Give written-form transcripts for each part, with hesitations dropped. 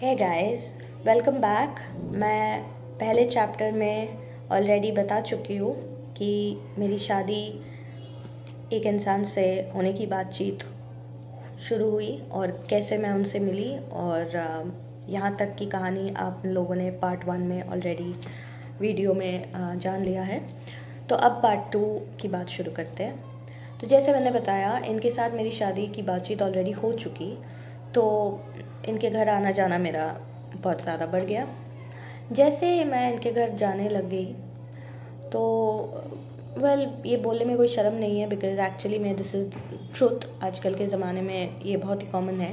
Hey guys, welcome back. मैं पहले chapter में ऑलरेडी बता चुकी हूँ कि मेरी शादी एक इंसान से होने की बातचीत शुरू हुई और कैसे मैं उनसे मिली, और यहाँ तक की कहानी आप लोगों ने पार्ट 1 में ऑलरेडी वीडियो में जान लिया है। तो अब पार्ट 2 की बात शुरू करते हैं। तो जैसे मैंने बताया, इनके साथ मेरी शादी की बातचीत ऑलरेडी हो चुकी, तो इनके घर आना जाना मेरा बहुत ज़्यादा बढ़ गया। जैसे मैं इनके घर जाने लग गई तो ये बोलने में कोई शर्म नहीं है, बिकॉज एक्चुअली में दिस इज़ ट्रुथ। आजकल के ज़माने में ये बहुत ही कॉमन है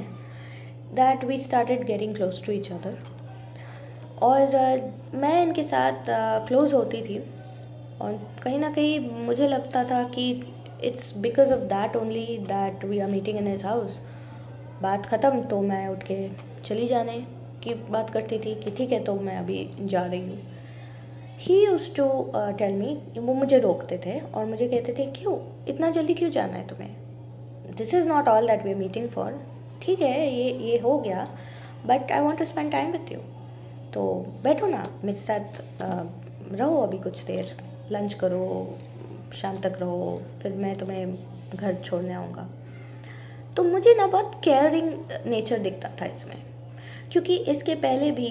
that we started getting close to each other. और मैं इनके साथ क्लोज़ होती थी, और कहीं ना कहीं मुझे लगता था कि it's because of that only that we are meeting in his house. बात ख़त्म तो मैं उठ के चली जाने की बात करती थी कि ठीक है, तो मैं अभी जा रही हूँ। He used to tell me, वो मुझे रोकते थे और मुझे कहते थे क्यों इतना जल्दी क्यों जाना है तुम्हें, this is not all that we are meeting for. ठीक है, ये हो गया, but I want to spend time with you. तो बैठो ना मेरे साथ, रहो अभी कुछ देर, लंच करो, शाम तक रहो, फिर मैं तुम्हें घर छोड़ने आऊँगा। तो मुझे ना बहुत केयरिंग नेचर दिखता था इसमें, क्योंकि इसके पहले भी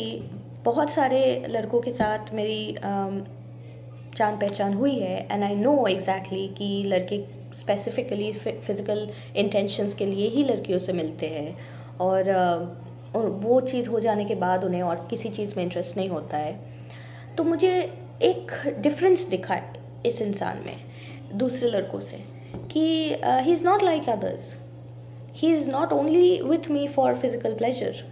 बहुत सारे लड़कों के साथ मेरी जान पहचान हुई है, एंड आई नो एग्जैक्टली कि लड़के स्पेसिफिकली फिज़िकल इंटेंशंस के लिए ही लड़कियों से मिलते हैं, और वो चीज़ हो जाने के बाद उन्हें और किसी चीज़ में इंटरेस्ट नहीं होता है। तो मुझे एक डिफरेंस दिखा इस इंसान में दूसरे लड़कों से कि ही is not like others, he is not only with me for physical pleasure.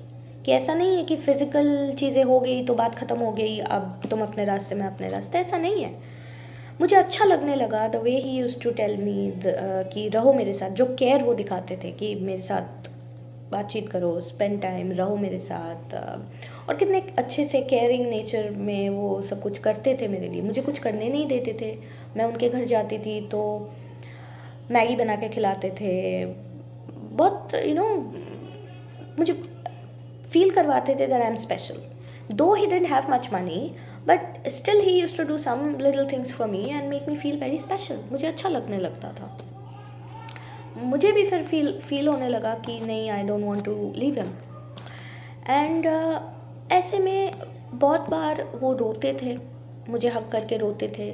कि ऐसा नहीं है कि फ़िज़िकल चीज़ें हो गई तो बात ख़त्म हो गई, अब तुम अपने रास्ते में अपने रास्ते, ऐसा नहीं है। मुझे अच्छा लगने लगा the way he used to tell me कि रहो मेरे साथ, जो केयर वो दिखाते थे कि मेरे साथ बातचीत करो, स्पेंड टाइम, रहो मेरे साथ, और कितने अच्छे से केयरिंग नेचर में वो सब कुछ करते थे मेरे लिए। मुझे कुछ करने नहीं देते थे। मैं उनके घर जाती थी तो मैगी बना के खिलाते थे, बहुत मुझे फील करवाते थे that I am special. Though he didn't have much money, but still he used to do some little things for me and make me feel very special. मुझे अच्छा लगने लगता था। मुझे भी फिर फील होने लगा कि नहीं, I don't want to leave him. And ऐसे में बहुत बार वो रोते थे, मुझे हक करके रोते थे,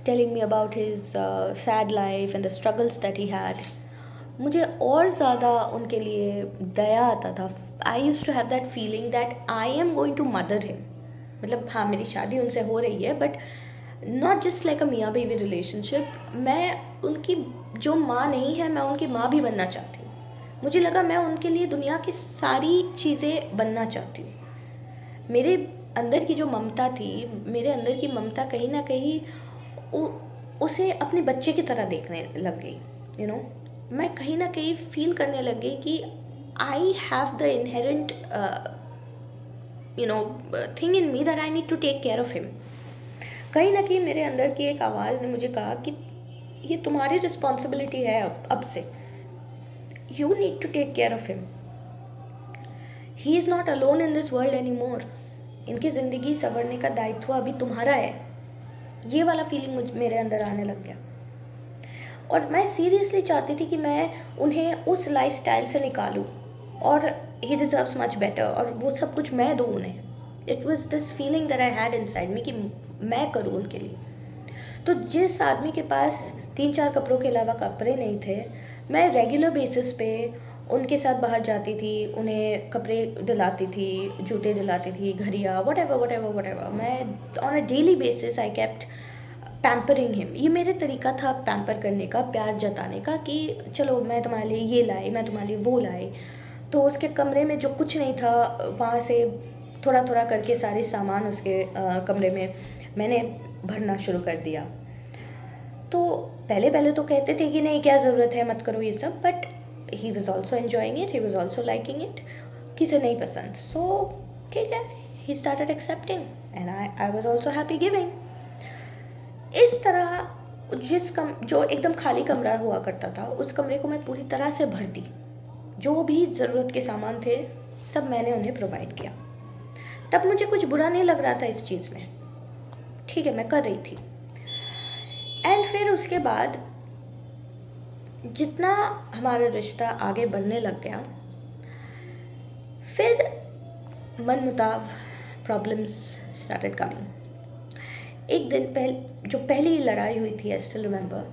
telling me about his sad life and the struggles that he had. मुझे और ज़्यादा उनके लिए दया आता था। I use to have that feeling that I am going to mother him. मतलब हाँ, मेरी शादी उनसे हो रही है, but not just like a मियाँ बीवी रिलेशनशिप। मैं उनकी जो माँ नहीं है, मैं उनकी माँ भी बनना चाहती हूँ। मुझे लगा मैं उनके लिए दुनिया की सारी चीज़ें बनना चाहती हूँ। मेरे अंदर की जो ममता थी, मेरे अंदर की ममता कहीं ना कहीं उसे अपने बच्चे की तरह देखने लग गई। मैं कहीं ना कहीं फील करने लग गई कि I have the inherent thing in me that I need to take care of him. कहीं ना कहीं मेरे अंदर की एक आवाज़ ने मुझे कहा कि ये तुम्हारी रिस्पॉन्सिबिलिटी है, अब से you need to take care of him. He is not alone in this world any more. इनकी ज़िंदगी संवरने का दायित्व अभी तुम्हारा है। ये वाला फीलिंग मेरे अंदर आने लग गया, और मैं सीरियसली चाहती थी कि मैं उन्हें उस लाइफस्टाइल से निकालूं, और ही डिज़र्व्स मच बेटर, और वो सब कुछ मैं दूँ उन्हें। It was this feeling that I had inside me कि मैं करूँ उनके लिए। तो जिस आदमी के पास 3-4 कपड़ों के अलावा कपड़े नहीं थे, मैं रेगुलर बेसिस पे उनके साथ बाहर जाती थी, उन्हें कपड़े दिलाती थी, जूते दिलाती थी, घड़ियाँ, वट एवर। मैं on a daily basis I kept pampering him. ये मेरे तरीका था पैम्पर करने का, प्यार जताने का, कि चलो मैं तुम्हारे लिए ये लाई, मैं तुम्हारे लिए वो लाई। तो उसके कमरे में जो कुछ नहीं था, वहाँ से थोड़ा थोड़ा करके सारे सामान उसके कमरे में मैंने भरना शुरू कर दिया। तो पहले तो कहते थे कि नहीं, क्या ज़रूरत है, मत करो ये सब, but he was also enjoying it, he was also liking it. किसे नहीं पसंद, सो ठीक है, he started accepting and I was also happy giving. इस तरह जो एकदम खाली कमरा हुआ करता था, उस कमरे को मैं पूरी तरह से भर दी। जो भी ज़रूरत के सामान थे सब मैंने उन्हें प्रोवाइड किया। तब मुझे कुछ बुरा नहीं लग रहा था इस चीज़ में, ठीक है, मैं कर रही थी। एंड फिर उसके बाद जितना हमारा रिश्ता आगे बढ़ने लग गया, फिर मनमुटाव, प्रॉब्लम्स स्टार्टेड कमिंग। एक दिन जो पहली लड़ाई हुई थी, आई स्टिल रिमेंबर,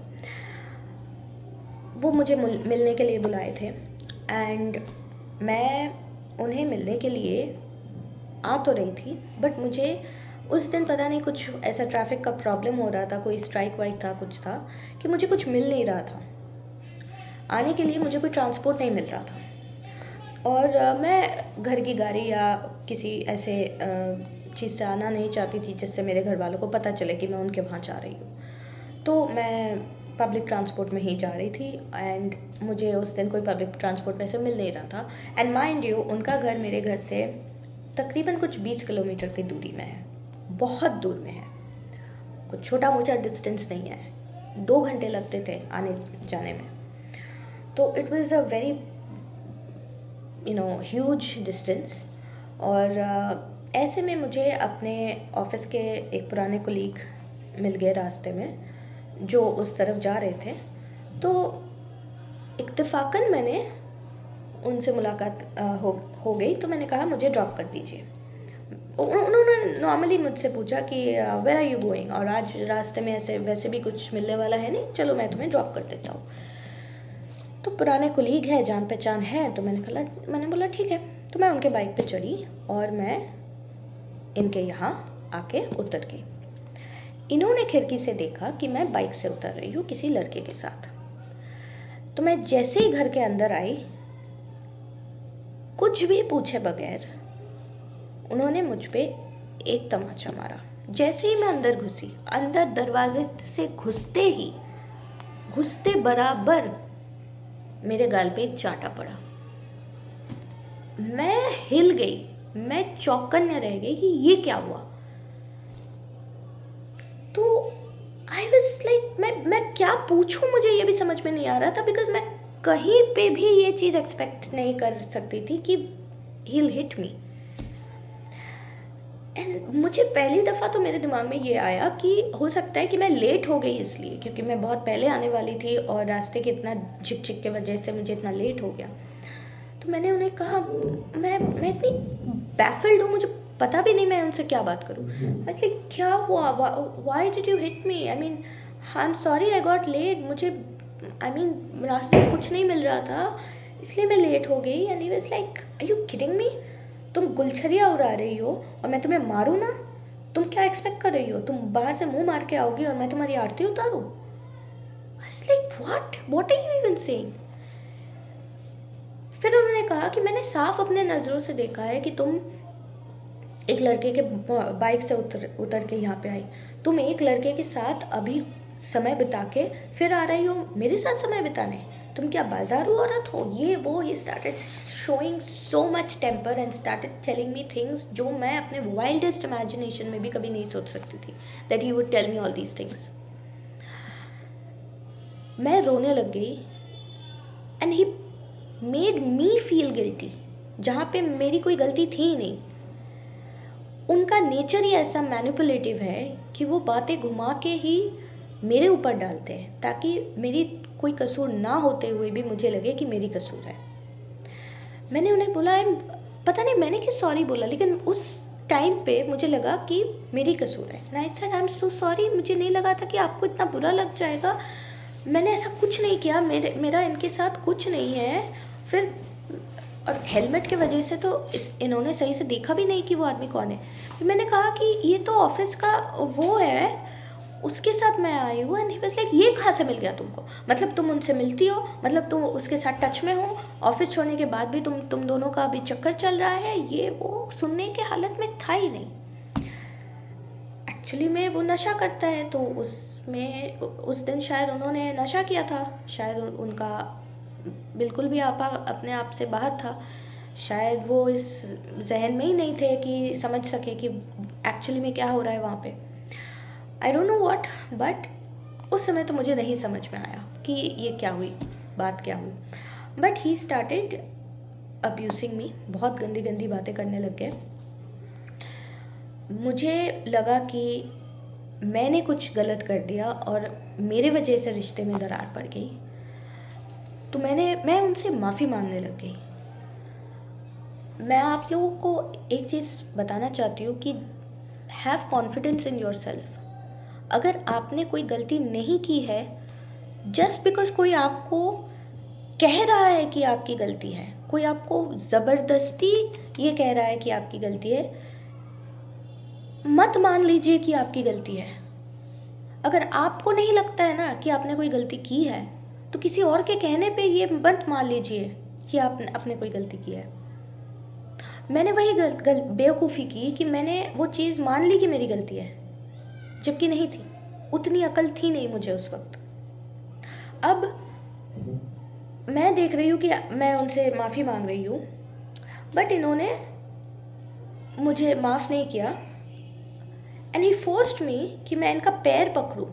वो मुझे मिलने के लिए बुलाए थे एंड मैं उन्हें मिलने के लिए आ तो रही थी, बट मुझे उस दिन पता नहीं कुछ ऐसा ट्रैफिक का प्रॉब्लम हो रहा था, कोई स्ट्राइक वाइक था, कुछ था कि मुझे कुछ मिल नहीं रहा था। आने के लिए मुझे कोई ट्रांसपोर्ट नहीं मिल रहा था और मैं घर की गाड़ी या किसी ऐसे चीज़ से आना नहीं चाहती थी जिससे मेरे घर वालों को पता चले कि मैं उनके वहाँ जा रही हूँ। तो मैं पब्लिक ट्रांसपोर्ट में ही जा रही थी एंड मुझे उस दिन कोई पब्लिक ट्रांसपोर्ट वैसे मिल नहीं रहा था। एंड माइंड यू, उनका घर मेरे घर से तकरीबन कुछ 20 किलोमीटर की दूरी में है, बहुत दूर में है, कुछ छोटा मोटा डिस्टेंस नहीं है। 2 घंटे लगते थे आने जाने में। तो it was a very huge distance. और ऐसे में मुझे अपने ऑफिस के एक पुराने कोलीग मिल गए रास्ते में जो उस तरफ जा रहे थे। तो इत्तेफाकन मैंने उनसे मुलाकात हो गई। तो मैंने कहा मुझे ड्रॉप कर दीजिए। उन्होंने नॉर्मली मुझसे पूछा कि वेयर आर यू गोइंग, और आज रास्ते में ऐसे वैसे भी कुछ मिलने वाला है नहीं, चलो मैं तुम्हें ड्रॉप कर देता हूँ। तो पुराने कोलीग है, जान पहचान है, तो मैंने बोला ठीक है। तो मैं उनके बाइक पे चढ़ी और मैं इनके यहाँ आके उतर गई। इन्होंने खिड़की से देखा कि मैं बाइक से उतर रही हूँ किसी लड़के के साथ। तो मैं जैसे ही घर के अंदर आई, कुछ भी पूछे बगैर उन्होंने मुझ पे एक तमाचा मारा। जैसे ही मैं अंदर घुसी, अंदर दरवाजे से घुसते बराबर मेरे गाल पे एक चांटा पड़ा। मैं हिल गई, मैं चौकन्ने रह गई कि ये क्या हुआ। तो आई वाज लाइक मैं क्या पूछूं, मुझे ये भी समझ में नहीं आ रहा था, बिकॉज मैं कहीं पे भी ये चीज़ एक्सपेक्ट नहीं कर सकती थी कि he will hit me. And मुझे पहली दफ़ा तो मेरे दिमाग में ये आया कि हो सकता है कि मैं लेट हो गई इसलिए, क्योंकि मैं बहुत पहले आने वाली थी और रास्ते के इतना झिक की वजह से मुझे इतना लेट हो गया। तो मैंने उन्हें कहा मैं इतनी बैफल्ड हूँ, मुझे पता भी नहीं मैं उनसे क्या बात करूँ। ऐसे क्या हुआ, why did you hit me, I mean I am sorry I got late, मुझे रास्ते में कुछ नहीं मिल रहा था इसलिए मैं लेट हो गई। And he was like are you kidding me, तुम गुलछरिया उड़ा रही हो और मैं तुम्हें मारूँ ना? तुम क्या एक्सपेक्ट कर रही हो, तुम बाहर से मुंह मार के आओगी और मैं तुम्हारी आरती उतारूँ? I was like what are you even saying. फिर उन्होंने कहा कि मैंने साफ अपने नज़रों से देखा है कि तुम एक लड़के के बाइक से उतर के यहाँ पे आई, तुम एक लड़के के साथ अभी समय बिता के फिर आ रही हो मेरे साथ समय बिताने, तुम क्या बाजारू औरत हो, ये वो। He started showing so much temper and started telling me things जो मैं अपने वाइल्डेस्ट इमेजिनेशन में भी कभी नहीं सोच सकती थी that he would tell me all these things. मैं रोने लग गई and he made me feel guilty, जहाँ पे मेरी कोई गलती थी ही नहीं। उनका नेचर ही ऐसा मैनिपुलेटिव है कि वो बातें घुमा के ही मेरे ऊपर डालते हैं ताकि मेरी कोई कसूर ना होते हुए भी मुझे लगे कि मेरी कसूर है। मैंने उन्हें बोला, पता नहीं मैंने क्यों सॉरी बोला, लेकिन उस टाइम पे मुझे लगा कि मेरी कसूर है। I said I am so sorry, मुझे नहीं लगा था कि आपको इतना बुरा लग जाएगा, मैंने ऐसा कुछ नहीं किया, मेरा इनके साथ कुछ नहीं है। फिर और हेलमेट की वजह से तो इन्होंने सही से देखा भी नहीं कि वो आदमी कौन है। फिर मैंने कहा कि ये तो ऑफिस का वो है, उसके साथ मैं आई हूँ। एंड ही वाज लाइक ये कहाँ से मिल गया तुमको, मतलब तुम उनसे मिलती हो, मतलब तुम उसके साथ टच में हो, ऑफिस छोड़ने के बाद भी तुम दोनों का अभी चक्कर चल रहा है, ये वो। सुनने के हालत में था ही नहीं। एक्चुअली में वो नशा करता है, तो उसमें उस दिन शायद उन्होंने नशा किया था, शायद उनका बिल्कुल भी आपा अपने आप से बाहर था, शायद वो इस जहन में ही नहीं थे कि समझ सके कि एक्चुअली में क्या हो रहा है वहाँ पे। I don't know what, but उस समय तो मुझे नहीं समझ में आया कि ये क्या हुई, बात क्या हुई। बट ही स्टार्टेड अब्यूसिंग मी, बहुत गंदी गंदी बातें करने लग गए। मुझे लगा कि मैंने कुछ गलत कर दिया और मेरे वजह से रिश्ते में दरार पड़ गई, तो मैं उनसे माफ़ी मांगने लग गई। मैं आप लोगों को एक चीज़ बताना चाहती हूँ कि have confidence in your self. अगर आपने कोई गलती नहीं की है, जस्ट बिकॉज कोई आपको कह रहा है कि आपकी गलती है, कोई आपको ज़बरदस्ती ये कह रहा है कि आपकी गलती है, मत मान लीजिए कि आपकी गलती है। अगर आपको नहीं लगता है ना कि आपने कोई गलती की है, तो किसी और के कहने पे ये मत मान लीजिए कि आपने कोई गलती की है। मैंने वही बेवकूफ़ी की कि मैंने वो चीज़ मान ली कि मेरी गलती है, जबकि नहीं थी। उतनी अकल थी नहीं मुझे उस वक्त। अब मैं देख रही हूँ कि मैं उनसे माफ़ी मांग रही हूँ, बट इन्होंने मुझे माफ़ नहीं किया। एंड ही फोर्स्ड मी कि मैं इनका पैर पकड़ूँ।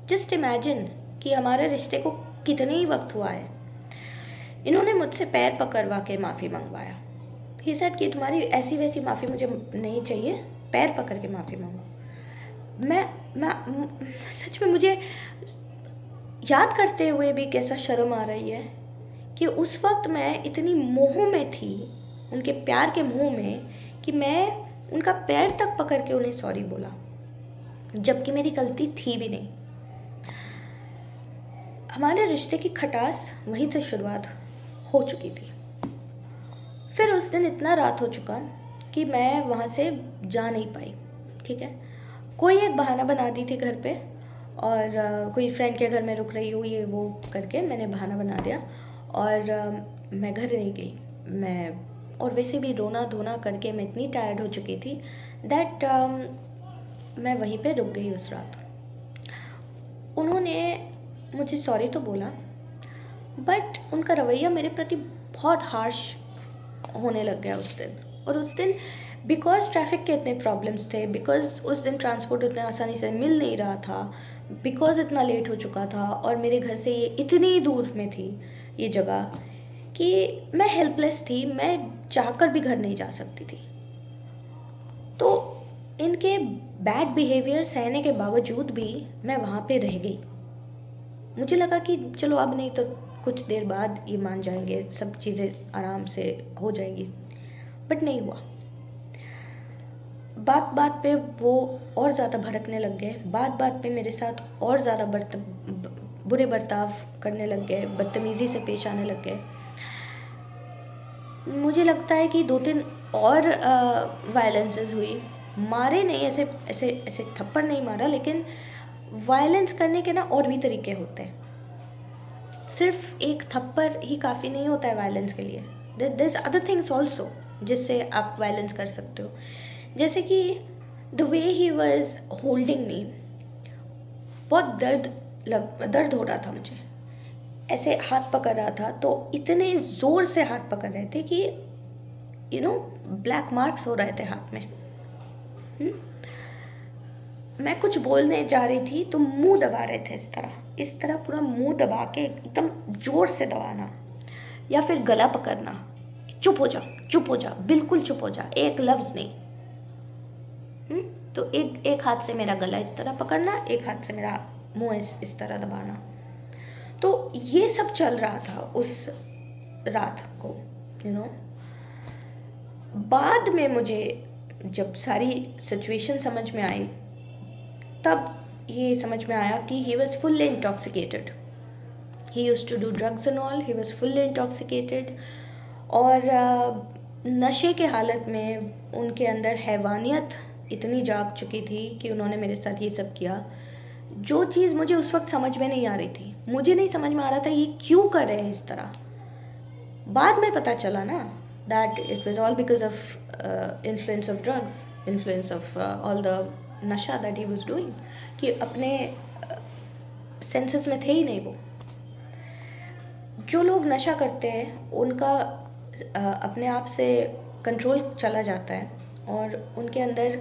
जस्ट इमेजिन कि हमारे रिश्ते को कितने ही वक्त हुआ है। इन्होंने मुझसे पैर पकड़वा के माफ़ी मंगवाया। ही सेड कि तुम्हारी ऐसी वैसी माफ़ी मुझे नहीं चाहिए, पैर पकड़ के माफ़ी मांगो। मैं सच में मुझे याद करते हुए भी कैसा शर्म आ रही है कि उस वक्त मैं इतनी मोह में थी, उनके प्यार के मोह में, कि मैं उनका पैर तक पकड़ के उन्हें सॉरी बोला, जबकि मेरी गलती थी भी नहीं। हमारे रिश्ते की खटास वहीं से शुरुआत हो चुकी थी। फिर उस दिन इतना रात हो चुका कि मैं वहाँ से जा नहीं पाई। ठीक है, कोई एक बहाना बना दी थी घर पे, और कोई फ्रेंड के घर में रुक रही हूँ, ये वो करके मैंने बहाना बना दिया और मैं घर नहीं गई। और वैसे भी रोना धोना करके मैं इतनी टायर्ड हो चुकी थी दैट मैं वहीं पे रुक गई उस रात। उन्होंने मुझे सॉरी तो बोला, बट उनका रवैया मेरे प्रति बहुत हार्श होने लग गया उस दिन। और उस दिन बिकॉज ट्रैफिक के इतने प्रॉब्लम्स थे, बिकॉज उस दिन ट्रांसपोर्ट उतना आसानी से मिल नहीं रहा था, बिकॉज इतना लेट हो चुका था और मेरे घर से ये इतनी दूर में थी ये जगह कि मैं हेल्पलेस थी। मैं चाहकर भी घर नहीं जा सकती थी। तो इनके बैड बिहेवियर सहने के बावजूद भी मैं वहाँ पे रह गई। मुझे लगा कि चलो अब नहीं तो कुछ देर बाद ये मान जाएंगे, सब चीज़ें आराम से हो जाएंगी, बट नहीं हुआ। बात बात पे वो और ज़्यादा भड़कने लग गए, बात बात पे मेरे साथ और ज़्यादा बुरे बर्ताव करने लग गए, बदतमीज़ी से पेश आने लग गए। मुझे लगता है कि 2-3 और वायलेंसेस हुई। मारे नहीं, ऐसे ऐसे ऐसे थप्पड़ नहीं मारा, लेकिन वायलेंस करने के ना और भी तरीके होते हैं। सिर्फ एक थप्पड़ ही काफ़ी नहीं होता है वायलेंस के लिए। There is other things also जिससे आप वायलेंस कर सकते हो। जैसे कि the way he was holding me, बहुत दर्द हो रहा था मुझे। ऐसे हाथ पकड़ रहा था तो इतने ज़ोर से हाथ पकड़ रहे थे कि ब्लैक मार्क्स हो रहे थे हाथ में। मैं कुछ बोलने जा रही थी तो मुंह दबा रहे थे, इस तरह पूरा मुंह दबा के एकदम जोर से दबाना, या फिर गला पकड़ना, चुप हो जा, बिल्कुल चुप हो जा, एक लफ्ज़ नहीं। तो एक हाथ से मेरा गला इस तरह पकड़ना, एक हाथ से मेरा मुंह इस तरह दबाना। तो ये सब चल रहा था उस रात को। बाद में मुझे जब सारी सिचुएशन समझ में आई, तब ये समझ में आया कि he was fully intoxicated. He used to do drugs and all, he was fully intoxicated. और नशे के हालत में उनके अंदर हैवानियत इतनी जाग चुकी थी कि उन्होंने मेरे साथ ये सब किया, जो चीज़ मुझे उस वक्त समझ में नहीं आ रही थी। मुझे नहीं समझ में आ रहा था ये क्यों कर रहे हैं इस तरह। बाद में पता चला ना that it was all because of influence of drugs, influence of all the नशा दैट ही वाज डूइंग, कि अपने सेंसेस में थे ही नहीं वो। जो लोग नशा करते हैं उनका अपने आप से कंट्रोल चला जाता है और उनके अंदर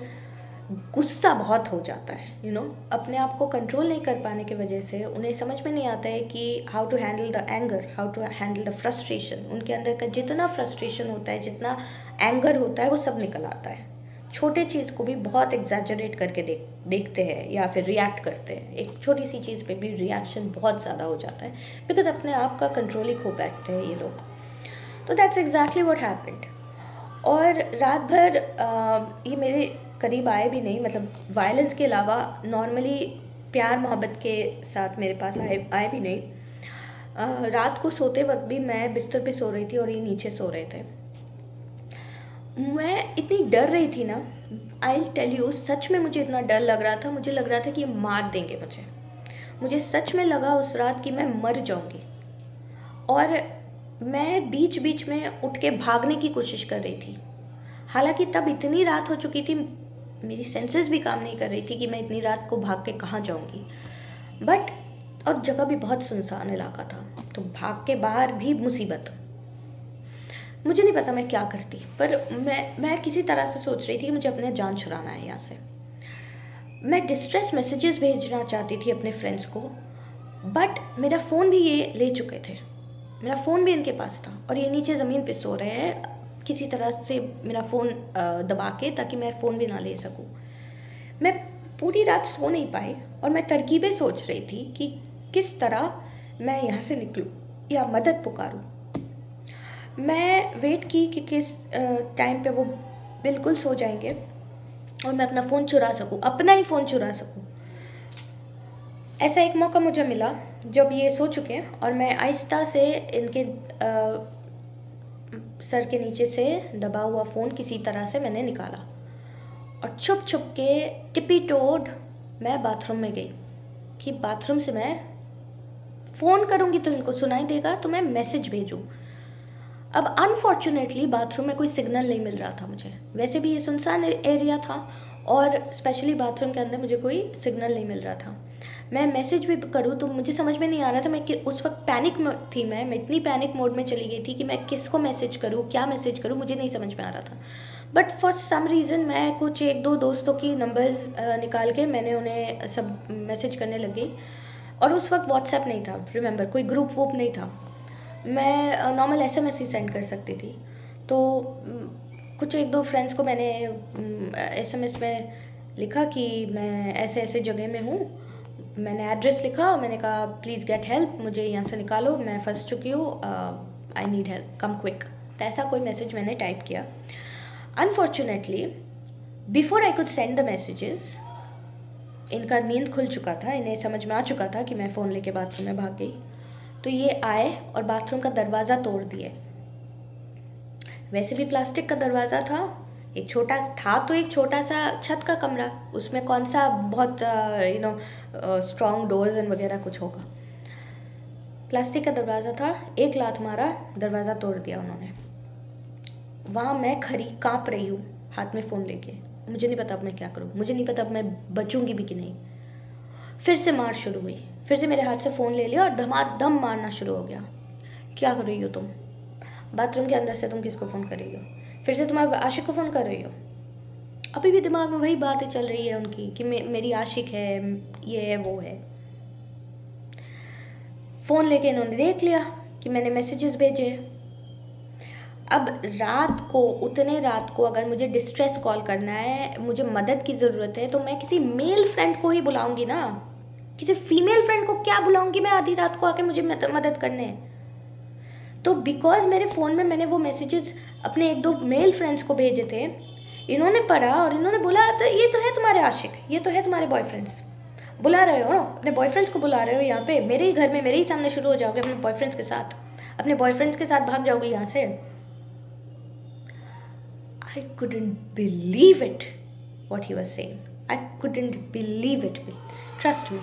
गुस्सा बहुत हो जाता है, अपने आप को कंट्रोल नहीं कर पाने की वजह से उन्हें समझ में नहीं आता है कि how to handle the anger, how to handle the frustration. उनके अंदर का जितना फ्रस्ट्रेशन होता है, जितना एंगर होता है, वो सब निकल आता है। छोटे चीज़ को भी बहुत एग्जैजरेट करके देखते हैं या फिर रिएक्ट करते हैं। एक छोटी सी चीज़ पे भी रिएक्शन बहुत ज़्यादा हो जाता है, बिकॉज अपने आप का कंट्रोल ही खो बैठते हैं ये लोग। तो दैट्स एग्जैक्टली व्हाट हैपेंड। और रात भर ये मेरे करीब आए भी नहीं, मतलब वायलेंस के अलावा नॉर्मली प्यार मोहब्बत के साथ मेरे पास आए भी नहीं। रात को सोते वक्त भी मैं बिस्तर पे सो रही थी और ये नीचे सो रहे थे। मैं इतनी डर रही थी ना, आई टेल यू, सच में मुझे इतना डर लग रहा था। मुझे लग रहा था कि ये मार देंगे मुझे सच में लगा उस रात कि मैं मर जाऊंगी। और मैं बीच बीच में उठ के भागने की कोशिश कर रही थी। हालांकि तब इतनी रात हो चुकी थी, मेरी सेंसेस भी काम नहीं कर रही थी कि मैं इतनी रात को भाग के कहाँ जाऊंगी। बट और जगह भी बहुत सुनसान इलाका था, तो भाग के बाहर भी मुसीबत। मुझे नहीं पता मैं क्या करती, पर मैं किसी तरह से सोच रही थी कि मुझे अपने जान छुड़ाना है यहाँ से। मैं डिस्ट्रेस मैसेजेस भेजना चाहती थी अपने फ्रेंड्स को, बट मेरा फ़ोन भी ये ले चुके थे। मेरा फ़ोन भी इनके पास था और ये नीचे ज़मीन पे सो रहे हैं किसी तरह से मेरा फ़ोन दबा के, ताकि मैं फ़ोन भी ना ले सकूं। मैं पूरी रात सो नहीं पाई और मैं तरकीबें सोच रही थी कि किस तरह मैं यहाँ से निकलूं या मदद पुकारूं। मैं वेट की कि किस टाइम पे वो बिल्कुल सो जाएंगे और मैं अपना फ़ोन चुरा सकूं, अपना ही फ़ोन चुरा सकूं। ऐसा एक मौका मुझे मिला जब ये सो चुके और मैं आहिस्ता से इनके सर के नीचे से दबा हुआ फ़ोन किसी तरह से मैंने निकाला और छुप छुप के टिपी टोड मैं बाथरूम में गई कि बाथरूम से मैं फ़ोन करूँगी तो इनको सुनाई देगा, तो मैं मैसेज भेजूँ। अब अनफॉर्चुनेटली बाथरूम में कोई सिग्नल नहीं मिल रहा था मुझे। वैसे भी ये सुनसान एरिया था और स्पेशली बाथरूम के अंदर मुझे कोई सिग्नल नहीं मिल रहा था। मैं मैसेज भी करूँ तो मुझे समझ में नहीं आ रहा था। मैं उस वक्त पैनिक में थी, मैं इतनी पैनिक मोड में चली गई थी कि मैं किसको मैसेज करूँ, क्या मैसेज करूँ, मुझे नहीं समझ में आ रहा था। बट फॉर सम रीज़न मैं कुछ एक दो दोस्तों की नंबर्स निकाल के मैंने उन्हें सब मैसेज करने लगी। और उस वक्त व्हाट्सएप नहीं था, रिमेंबर, कोई ग्रुप वूप नहीं था। मैं नॉर्मल SMS ही सेंड कर सकती थी। तो कुछ एक दो फ्रेंड्स को मैंने SMS में लिखा कि मैं ऐसे ऐसे जगह में हूँ। मैंने एड्रेस लिखा और मैंने कहा प्लीज़ गेट हेल्प, मुझे यहाँ से निकालो, मैं फंस चुकी हूँ, I need help, come quick. तो ऐसा कोई मैसेज मैंने टाइप किया। Unfortunately before I could send the messages, इनका नींद खुल चुका था, इन्हें समझ में आ चुका था कि मैं फ़ोन लेके बाथरूम में भाग गई। तो ये आए और बाथरूम का दरवाज़ा तोड़ दिए। वैसे भी प्लास्टिक का दरवाज़ा था, एक छोटा सा छत का कमरा, उसमें कौन सा बहुत स्ट्रॉन्ग डोर्स एंड वगैरह कुछ होगा। प्लास्टिक का दरवाज़ा था, एक लात मारा, दरवाज़ा तोड़ दिया उन्होंने। वहाँ मैं खड़ी काँप रही हूँ हाथ में फ़ोन लेके। मुझे नहीं पता अब मैं क्या करूँ, मुझे नहीं पता अब मैं बचूंगी भी कि नहीं। फिर से मार शुरू हुई, फिर से मेरे हाथ से फ़ोन ले लिया और धमाधम मारना शुरू हो गया। क्या कर रही हो तुम? बाथरूम के अंदर से तुम किसको फ़ोन कर रही हो? फिर से तुम आशिक को फ़ोन कर रही हो? अभी भी दिमाग में वही बातें चल रही है उनकी कि मेरी आशिक है, ये है, वो है। फ़ोन लेके इन्होंने देख लिया कि मैंने मैसेजेस भेजे। अब उतने रात को अगर मुझे डिस्ट्रेस कॉल करना है, मुझे मदद की ज़रूरत है, तो मैं किसी मेल फ्रेंड को ही बुलाऊंगी ना। किसी फीमेल फ्रेंड को क्या बुलाऊंगी मैं आधी रात को आके मुझे मदद करने? तो बिकॉज मेरे फ़ोन में मैंने वो मैसेजेस अपने एक दो मेल फ्रेंड्स को भेजे थे, इन्होंने पढ़ा और इन्होंने बोला तो ये तो है तुम्हारे आशिक, ये तो है तुम्हारे बॉयफ्रेंड्स। बुला रहे हो ना अपने बॉयफ्रेंड्स को, बुला रहे हो यहाँ पे मेरे ही घर में, मेरे ही सामने शुरू हो जाओगे अपने बॉयफ्रेंड्स के साथ, अपने बॉयफ्रेंड्स के साथ भाग जाओगे यहाँ से। I couldn't believe it, what he was saying. I couldn't believe it. Trust me.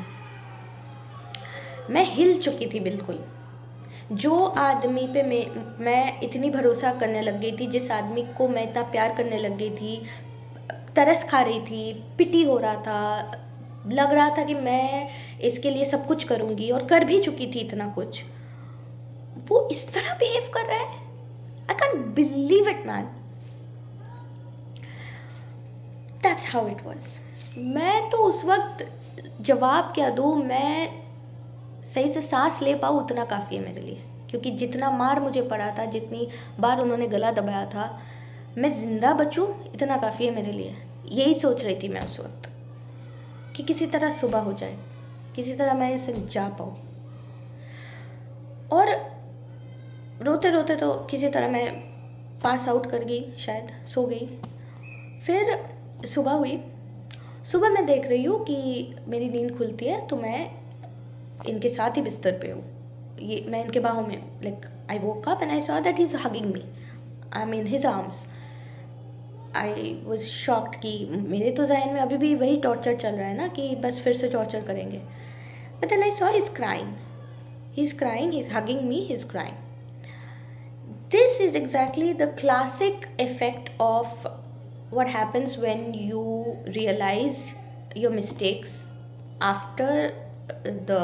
मैं हिल चुकी थी बिल्कुल। जो आदमी पे मैं इतनी भरोसा करने लग गई थी, जिस आदमी को मैं इतना प्यार करने लग गई थी, तरस खा रही थी, पिटी हो रहा था, लग रहा था कि मैं इसके लिए सब कुछ करूँगी और कर भी चुकी थी इतना कुछ, वो इस तरह बिहेव कर रहा है। I can't believe it, man. That's how it was. मैं तो उस वक्त जवाब क्या दूँ, मैं सही से सांस ले पाऊँ उतना काफ़ी है मेरे लिए, क्योंकि जितना मार मुझे पड़ा था, जितनी बार उन्होंने गला दबाया था, मैं ज़िंदा बचूँ इतना काफ़ी है मेरे लिए। यही सोच रही थी मैं उस वक्त कि किसी तरह सुबह हो जाए, किसी तरह मैं इसे जा पाऊँ। और रोते रोते तो किसी तरह मैं पास आउट कर गई, शायद सो गई। फिर सुबह हुई। सुबह मैं देख रही हूँ कि मेरी नींद खुलती है तो मैं इनके साथ ही बिस्तर पे हूँ, ये मैं इनके बाहों में हूँ। Like I woke up and I saw that he is hugging me, I am in his arms. I was shocked कि मेरे तो जहन में अभी भी वही टॉर्चर चल रहा है ना, कि बस फिर से टॉर्चर करेंगे। But then I saw he is crying, he is hugging me, he is crying. This is exactly the classic effect of what happens when you realize your mistakes after the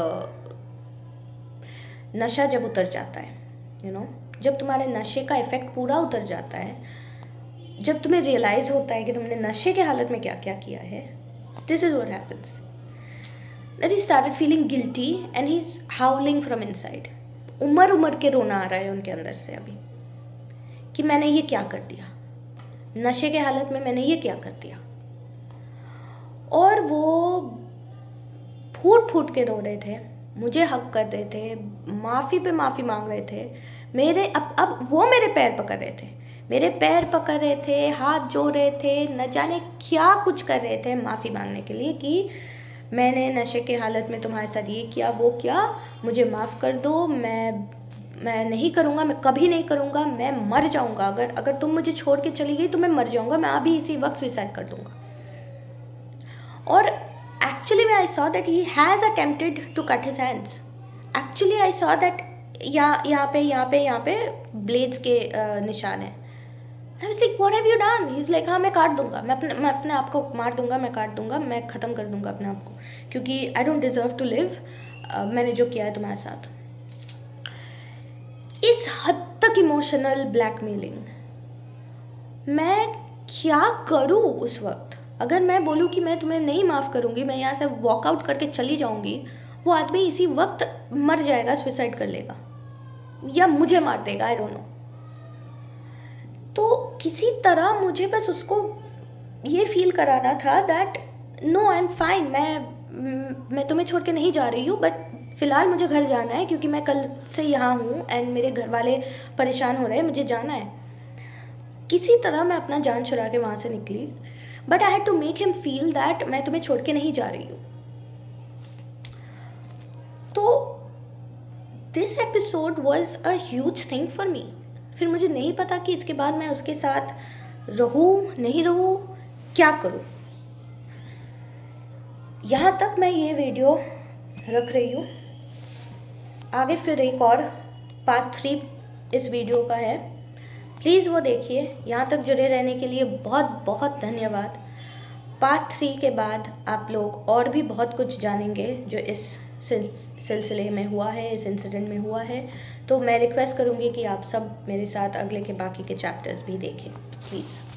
नशा जब उतर जाता है, जब तुम्हारे नशे का इफेक्ट पूरा उतर जाता है, जब तुम्हें रियलाइज होता है कि तुमने नशे के हालत में क्या क्या किया है। This is what happens, that he started feeling guilty and he is हाउलिंग from inside. उमड़ के रोना आ रहा है उनके अंदर से अभी कि मैंने ये क्या कर दिया, नशे के हालत में मैंने ये क्या कर दिया। और वो फूट फूट के रो रहे थे, मुझे हक कर रहे थे, माफ़ी पे माफ़ी मांग रहे थे। मेरे अब वो मेरे पैर पकड़ रहे थे, मेरे पैर पकड़ रहे थे, हाथ जोड़ रहे थे, न जाने क्या कुछ कर रहे थे माफ़ी मांगने के लिए कि मैंने नशे के हालत में तुम्हारे साथ ये किया, वो किया, मुझे माफ़ कर दो, मैं नहीं करूँगा, मैं कभी नहीं करूँगा, मैं मर जाऊँगा। अगर तुम मुझे छोड़ के चली गई तो मैं मर जाऊँगा, मैं अभी इसी वक्त सुसाइड कर दूँगा। और actually I saw that he has attempted to cut his hands. Actually I saw that यहाँ पे ब्लेड्स के निशान हैं। I was like what have you done? He is like हाँ मैं काट दूँगा, मैं अपने आप को मार दूँगा, मैं काट दूँगा, मैं ख़त्म कर दूँगा अपने आप को, क्योंकि I don't deserve to live. मैंने जो किया है तुम्हारे साथ, इस हद तक इमोशनल ब्लैकमेलिंग। मैं क्या करूँ उस वक्त? अगर मैं बोलूँ कि मैं तुम्हें नहीं माफ़ करूँगी, मैं यहाँ से वॉकआउट करके चली जाऊँगी, वो आदमी इसी वक्त मर जाएगा, सुसाइड कर लेगा या मुझे मार देगा, आई डोंट नो। तो किसी तरह मुझे बस उसको ये फील कराना था that no I am fine, मैं तुम्हें छोड़ के नहीं जा रही हूँ, बट फ़िलहाल मुझे घर जाना है क्योंकि मैं कल से यहाँ हूँ एंड मेरे घर वाले परेशान हो रहे हैं, मुझे जाना है। किसी तरह मैं अपना जान छुड़ा के वहाँ से निकली, but I had to make him feel that मैं तुम्हें छोड़ के नहीं जा रही हूँ। तो this episode was a huge thing for me. फिर मुझे नहीं पता कि इसके बाद मैं उसके साथ रहूँ नहीं रहूँ, क्या करूँ। यहाँ तक मैं ये वीडियो रख रही हूँ, आगे फिर एक और पार्ट 3 इस वीडियो का है, प्लीज़ वो देखिए। यहाँ तक जुड़े रहने के लिए बहुत बहुत धन्यवाद। पार्ट 3 के बाद आप लोग और भी बहुत कुछ जानेंगे जो इस सिलसिले में हुआ है, इस इंसिडेंट में हुआ है। तो मैं रिक्वेस्ट करूँगी कि आप सब मेरे साथ अगले के बाकी के चैप्टर्स भी देखें प्लीज़।